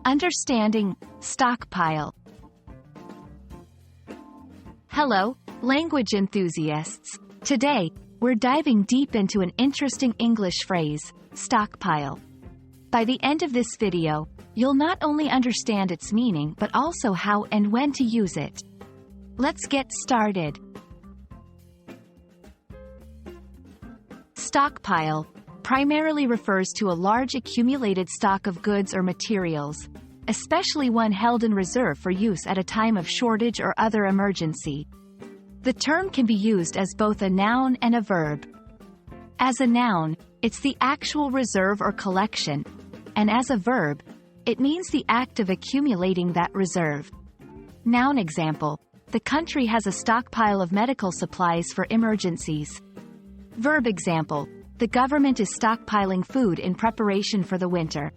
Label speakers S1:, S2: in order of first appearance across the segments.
S1: Understanding stockpile. Hello, language enthusiasts. Today, we're diving deep into an interesting English phrase, stockpile. By the end of this video, you'll not only understand its meaning but also how and when to use it. Let's get started. Stockpile primarily refers to a large accumulated stock of goods or materials, especially one held in reserve for use at a time of shortage or other emergency. The term can be used as both a noun and a verb. As a noun, it's the actual reserve or collection, and as a verb, it means the act of accumulating that reserve. Noun example: the country has a stockpile of medical supplies for emergencies. Verb example: the government is stockpiling food in preparation for the winter.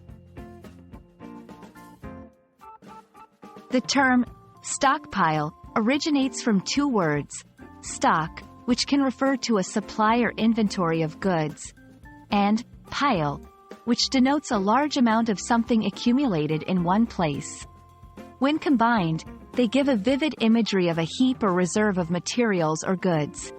S1: The term stockpile originates from two words: stock, which can refer to a supply or inventory of goods, and pile, which denotes a large amount of something accumulated in one place. When combined, they give a vivid imagery of a heap or reserve of materials or goods.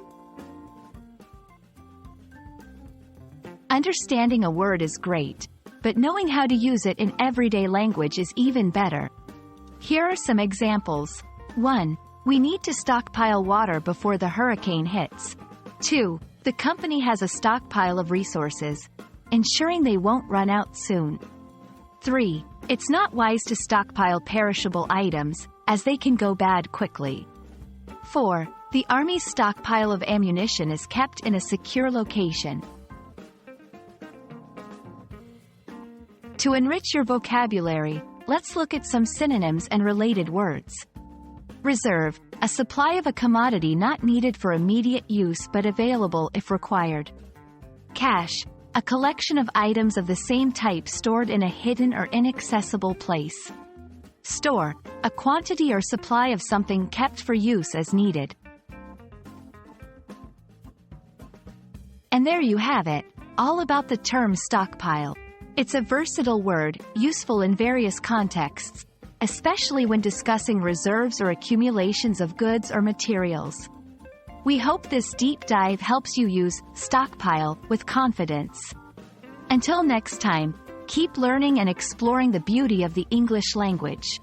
S1: Understanding a word is great, but knowing how to use it in everyday language is even better. Here are some examples. 1. We need to stockpile water before the hurricane hits. 2. The company has a stockpile of resources, ensuring they won't run out soon. 3. It's not wise to stockpile perishable items, as they can go bad quickly. 4. The Army's stockpile of ammunition is kept in a secure location. To enrich your vocabulary, let's look at some synonyms and related words. Reserve, a supply of a commodity not needed for immediate use but available if required. Cache, a collection of items of the same type stored in a hidden or inaccessible place. Store, a quantity or supply of something kept for use as needed. And there you have it, all about the term stockpile. It's a versatile word, useful in various contexts, especially when discussing reserves or accumulations of goods or materials. We hope this deep dive helps you use stockpile with confidence. Until next time, keep learning and exploring the beauty of the English language.